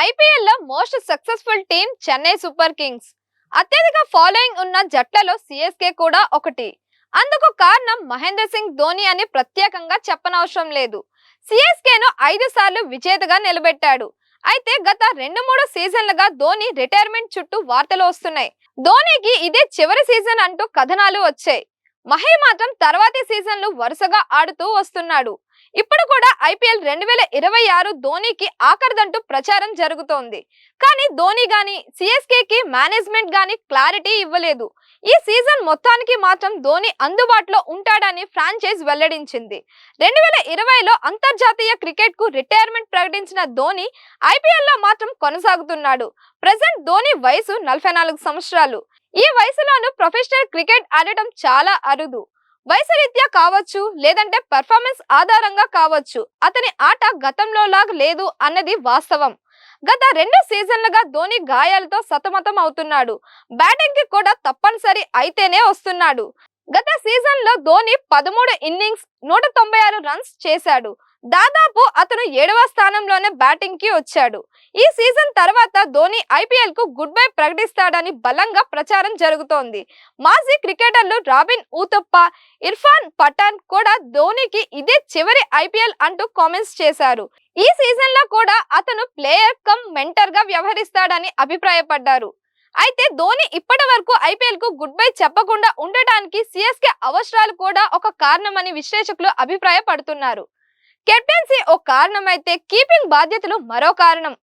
IPL లో most successful team Chennai Super Kings. అత్యధిక following ఉన్న జట్లలో సిఎస్కే కూడా ఒకటి. అందుకు కారణం మహేంద్ర సింగ్ ధోని అని ప్రత్యేకంగా చెప్పనవసరం లేదు. సిఎస్కేను 5 సార్లు విజేతగా నిలబెట్టాడు. అయితే గత 2-3 సీజన్లుగా ధోని రిటైర్మెంట్ చుట్టూ వార్తలు వస్తున్నాయి. ధోనికి ఇదే చివరి సీజన్ అంటూ కథనాలు వచ్చాయి. మహే మాత్రం తర్వాతి సీజన్లు వరుసగా ఆడుతూ వస్తున్నాడు. ఇప్పుడు కూడా ఐపీఎల్ 2026 ధోనికి ఆఖరిదంటూ ప్రచారం జరుగుతోంది. కానీ ధోని గాని సిఎస్కే కి మేనేజ్మెంట్ గాని క్లారిటీ ఇవ్వలేదు. ఈ సీజన్ మొత్తానికి మాత్రం ధోని అందుబాటులో ఉంటాడని ఫ్రాంచైజ్ వెల్లడించింది. 2020లో అంతర్జాతీయ క్రికెట్ కు రిటైర్మెంట్ ప్రకటించిన ధోని ఐపీఎల్ లో మాత్రం కొనసాగుతున్నాడు. ప్రెజెంట్ ధోని వయసు 44 సంవత్సరాలు. ఈ వయసులోనూ ప్రొఫెషనల్ క్రికెట్ ఆడటం చాలా అరుదు. వయసు రీత్యా కావచ్చు, లేదంటే పెర్ఫార్మెన్స్ ఆధారంగా కావచ్చు, అతని ఆట గతంలో లాగా లేదు అన్నది వాస్తవం. గత 2 సీజన్లుగా ధోని గాయాలతో సతమతం అవుతున్నాడు. బ్యాటింగ్ కి కూడా తప్పనిసరి అయితేనే వస్తున్నాడు. గత సీజన్ లో ధోని 13 ఇన్నింగ్స్ 196 రన్స్ చేశాడు. దాదాపు అతను 7వ స్థానంలోనే బ్యాటింగ్ కి వచ్చాడు. ఈ సీజన్ తర్వాత ధోని ఐపీఎల్ కు గుడ్ బై ప్రకటిస్తాడని బలంగా ప్రచారం జరుగుతోంది. మాజీ క్రికెటర్లు రాబిన్ ఊతప్ప, ఇర్ఫాన్ పఠాన్ కూడా ధోనికి ఇదే చివరి ఐపీఎల్ అంటూ కామెంట్స్ చేశారు. ఈ సీజన్ లో కూడా అతను ప్లేయర్ కమ్ మెంటర్ గా వ్యవహరిస్తాడని అభిప్రాయపడ్డారు. అయితే ధోని ఇప్పటి వరకు ఐపీఎల్ కు గుడ్ బై చెప్పకుండా ఉండటానికి సిఎస్కే అవసరాలు కూడా ఒక కారణమని విశ్లేషకులు అభిప్రాయపడుతున్నారు. కెప్టెన్సీ ఓ కారణమైతే కీపింగ్ బాధ్యతలు మరో కారణం.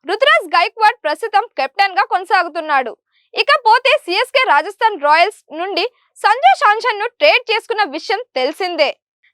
రుతురాజ్ గైక్వాడ్ ప్రస్తుతం కెప్టెన్ గా కొనసాగుతున్నాడు. ఇకపోతే సిఎస్కే రాజస్థాన్ రాయల్స్ నుండి సంజు శాంసన్ ను ట్రేడ్ చేసుకున్న విషయం తెలిసిందే.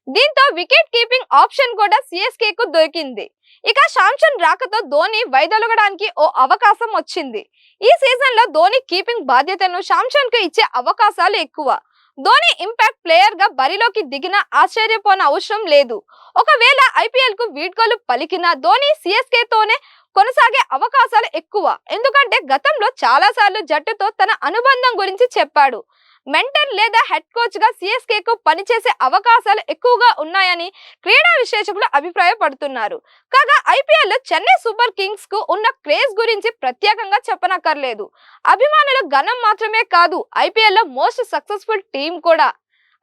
దీంతో వికెట్ కీపింగ్ ఆప్షన్ కూడా సిఎస్కే కు దొరికింది. ఇక శాంసన్ రాకతో ధోని వైదొలగడానికి ఓ అవకాశం వచ్చింది. ఈ సీజన్ లో ధోని కీపింగ్ బాధ్యతను శాంసన్ కు ఇచ్చే అవకాశాలు ఎక్కువ. ధోని ఇంపాక్ట్ ప్లేయర్ గా బరిలోకి దిగిన ఆశ్చర్యపోన అవసరం లేదు. ఒకవేళ ఐపీఎల్ కు వీడ్కోలు పలికిన ధోని సిఎస్కే తోనే కొనసాగే అవకాశాలు ఎక్కువ. ఎందుకంటే గతంలో చాలా సార్లు జట్టుతో తన అనుబంధం గురించి చెప్పాడు. మెంటర్ లేదా హెడ్ కోచ్ గా సిఎస్కే కు పనిచేసే అవకాశాలు ఎక్కువగా ఉన్నాయని క్రీడా విశ్లేషకులు అభిప్రాయపడుతున్నారు. కాగా ఐపీఎల్ లో చెన్నై సూపర్ కింగ్స్ కు ఉన్న క్రేజ్ గురించి ప్రత్యేకంగా చెప్పనక్కర్లేదు. అభిమానుల ఘనం మాత్రమే కాదు, ఐపీఎల్ లో మోస్ట్ సక్సెస్ఫుల్ టీం కూడా.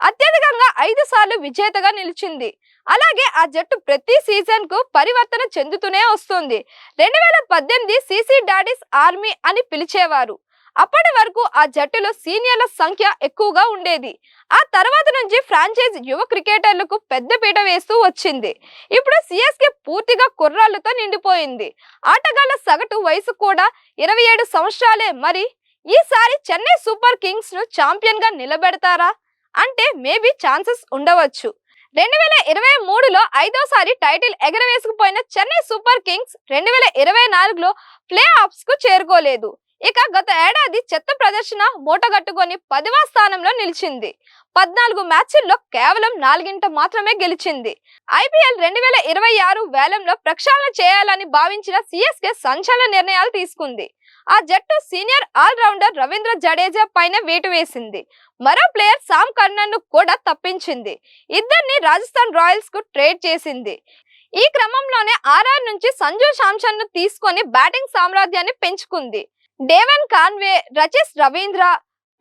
అత్యధికంగా 5 సార్లు విజేతగా నిలిచింది. అలాగే ఆ జట్టు ప్రతి సీజన్ కు పరివర్తన చెందుతూనే వస్తుంది. 2018 సిసి డాడీస్ ఆర్మీ అని పిలిచేవారు. అప్పటి వరకు ఆ జట్టులో సీనియర్ల సంఖ్య ఎక్కువగా ఉండేది. ఆ తర్వాత నుంచి ఫ్రాంచైజ్ యువ క్రికెటర్లకు పెద్దపీట వేస్తూ వచ్చింది. ఇప్పుడు సిఎస్కే పూర్తిగా కుర్రాళ్లతో నిండిపోయింది. ఆటగాళ్ల సగటు వయసు కూడా 27 సంవత్సరాలే. మరి ఈసారి చెన్నై సూపర్ కింగ్స్ ను ఛాంపియన్ గా నిలబెడతారా అంటే మేబీ ఛాన్సెస్ ఉండవచ్చు. 2023లో 5వసారి టైటిల్ ఎగరవేసుకుపోయిన చెన్నై సూపర్ కింగ్స్ 2024లో ప్లే ఆఫ్స్ కు చేరుకోలేదు. ఇక గత ఏడాది చెత్త ప్రదర్శన మూటగట్టుకొని 10వ స్థానంలో నిలిచింది. 14 మ్యాచ్ల్లో కేవలం 4 మాత్రమే గెలిచింది. ఐపీఎల్ 2026 వేలంలో ప్రక్షాళన చేయాలని భావించిన సిఎస్కే సంచలన నిర్ణయాలు తీసుకుంది. ఆ జట్టు సీనియర్ ఆల్రౌండర్ రవీంద్ర జడేజా పైన వేటు వేసింది. మరో ప్లేయర్ సామ్ కర్నన్ ను కూడా తప్పించింది. ఇద్దరిని రాజస్థాన్ రాయల్స్ కు ట్రేడ్ చేసింది. ఈ క్రమంలోనే ఆర్ఆర్ నుంచి సంజు శాంసన్ ను తీసుకొని బ్యాటింగ్ సామ్రాజ్యాన్ని పెంచుకుంది. డేవన్ కాన్వే, రచిస్ రవీంద్ర,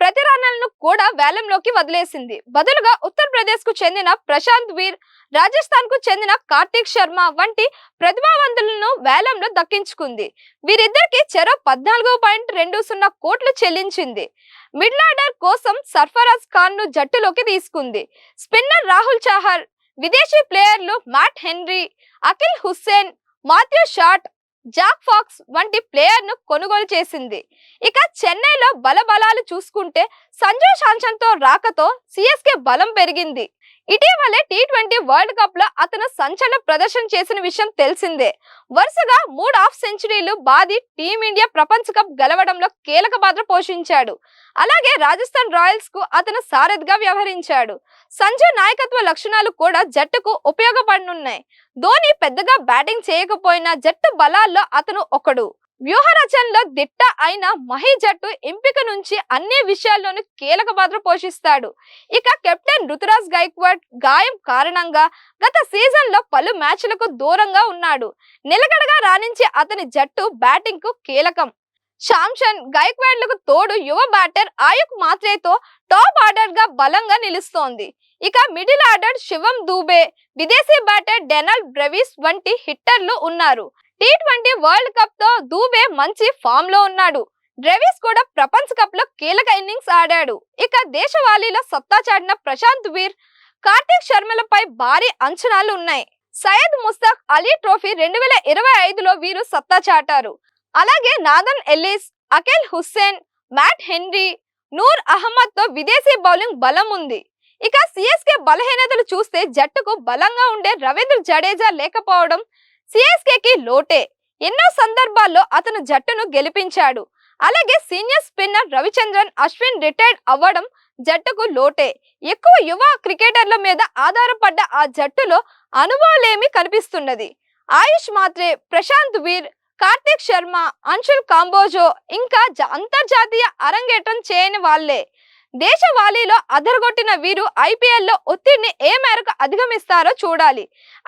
ప్రతిరానలను కూడా వేలంలోకి వదిలేసింది. బదులుగా ఉత్తరప్రదేశ్ కు చెందిన ప్రశాంత్ వీర్, రాజస్థాన్ కు చెందిన కార్తిక్ శర్మ వంటి ప్రతిభావంతులను వేలంలో దక్కించుకుంది. వీరిద్దరికి చెరో 14.20 కోట్లు చెల్లించింది. మిడిల్ ఆర్డర్ కోసం సర్ఫరాజ్ ఖాన్ ను జట్టులోకి తీసుకుంది. స్పిన్నర్ రాహుల్ చాహర్, విదేశీ ప్లేయర్లు Matt Henry, Akeal Hosein, Matthew Short, Jack Fox వంటి ప్లేయర్ ను కొనుగోలు చేసింది. ఇక చెన్నైలో బలాలు చూసుకుంటే సంజు శాంసన్ తో రాకతో సిఎస్కే బలం పెరిగింది. ఇటీవలే టీ20 వరల్డ్ కప్ లో అతను సంచలన ప్రదర్శన చేసిన విషయం తెలిసిందే. వరుసగా 3 హాఫ్ సెంచరీలు బాది టీమిండియా ప్రపంచ కప్ గెలవడంలో కీలక పాత్ర పోషించాడు. అలాగే రాజస్థాన్ రాయల్స్ కు అతను సారథిగా వ్యవహరించాడు. సంజు నాయకత్వ లక్షణాలు కూడా జట్టుకు ఉపయోగపడనున్నాయి. ధోని పెద్దగా బ్యాటింగ్ చేయకపోయినా జట్టు బలాల్లో అతను ఒకడు. వ్యూహ రచనలో దిట్ట అయిన మహి జట్టు ఎంపిక నుంచి అన్ని విషయాల్లోనూ కీలక పాత్ర పోషిస్తాడు. ఇక కెప్టెన్ రుతురాజ్ గైక్వాడ్ గాయం కారణంగా గత సీజన్ లో పలు మ్యాచ్లకు దూరంగా ఉన్నాడు. నిలకడగా రాణించే అతని జట్టు బ్యాటింగ్ కు కీలకం. శాంసన్ గైక్వాడ్లకు తోడు యువ బ్యాటర్ ఆయుక్ మాత్రేతో టాప్ ఆర్డర్ గా బలంగా నిలుస్తోంది. ఇక మిడిల్ ఆర్డర్ శివం దూబే, విదేశీ బ్యాటర్ డెనల్ బ్రెవిస్ వంటి హిట్టర్లు ఉన్నారు. టీ20 వరల్డ్ కప్ తో దూబే మంచి ఫామ్ లో ఉన్నాడు. డ్రెవిస్ కూడా ప్రపంచ కప్ లో కీలక ఇన్నింగ్స్ ఆడాడు. ఇక దేశవాళీలో సత్తా చాటిన ప్రశాంత్ వీర్, కార్తిక్ శర్మలపై భారీ అంచనాలు ఉన్నాయి. సయ్యద్ ముస్తాక్ అలీ ట్రోఫీ 2025లో వీరు సత్తా చాటారు. అలాగే Nathan Ellis, Akeal Hosein, Matt Henry, Noor Ahmad తో విదేశీ బౌలింగ్ బలం ఉంది. ఇక సిఎస్కే బలహీనతలు చూస్తే జట్టుకు బలంగా ఉండే రవీంద్ర జడేజా లేకపోవడం సిఎస్కేకి లోటే. ఎన్నో సందర్భాల్లో అతను జట్టును గెలిపించాడు. అలాగే senior spinner Ravichandran Ashwin retired అవ్వడం జట్టుకు లోటే. ఎక్కువ యువ క్రికెటర్ల మీద ఆధారపడ్డ ఆ జట్టులో అనుభవాలేమీ కనిపిస్తున్నది. ఆయుష్ మాత్రే, ప్రశాంత్ వీర్, కార్తిక్ శర్మ, అంశుల్ కాంబోజో ఇంకా అంతర్జాతీయ అరంగేట్రం చేయని వాళ్లే. దేశవాళీలో అదరగొట్టిన వీరు ఐపీఎల్లో ఒత్తిడిని ఏ మేరకు అధిగమిస్తారో చూడాలి.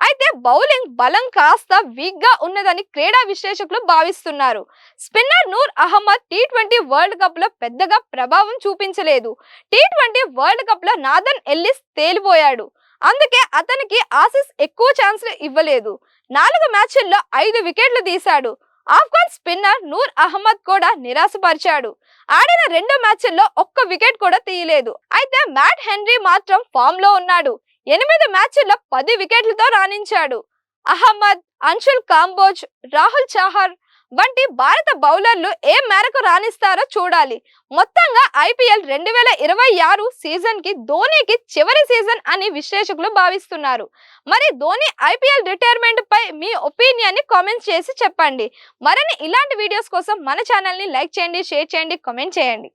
అయితే బౌలింగ్ బలం కాస్త వీక్ గా ఉన్నదని క్రీడా విశ్లేషకులు భావిస్తున్నారు. స్పిన్నర్ నూర్ అహ్మద్ టీ20 వరల్డ్ కప్ లో పెద్దగా ప్రభావం చూపించలేదు. టీ20 వరల్డ్ కప్ లో నాదన్ ఎల్లిస్ తేలిపోయాడు. అందుకే అతనికి ఆసీస్ ఎక్కువ ఛాన్స్లు ఇవ్వలేదు. 4 మ్యాచ్ల్లో 5 వికెట్లు తీశాడు. ఆఫ్ఘన్ స్పిన్నర్ నూర్ అహ్మద్ కూడా నిరాశపరిచాడు. ఆడిన 2 మ్యాచ్ల్లో ఒక్క వికెట్ కూడా తీయలేదు. అయితే మ్యాట్ హెన్రీ మాత్రం ఫామ్ లో ఉన్నాడు. 8 మ్యాచ్ల్లో 10 వికెట్లతో రాణించాడు. అహ్మద్, అంశుల్ కాంబోజ్, రాహుల్ చాహర్ వంటి భారత బౌలర్లు ఏ మేరకు రాణిస్తారో చూడాలి. మొత్తంగా ఐపీఎల్ 2026 సీజన్ కి ధోనీకి చివరి సీజన్ అని విశ్లేషకులు భావిస్తున్నారు. మరి ధోనీ ఐపీఎల్ రిటైర్మెంట్ పై మీ ఒపీనియన్ ని కామెంట్ చేసి చెప్పండి. మరిన్ని ఇలాంటి వీడియోస్ కోసం మన ఛానల్ ని లైక్ చేయండి, షేర్ చేయండి, కామెంట్ చేయండి.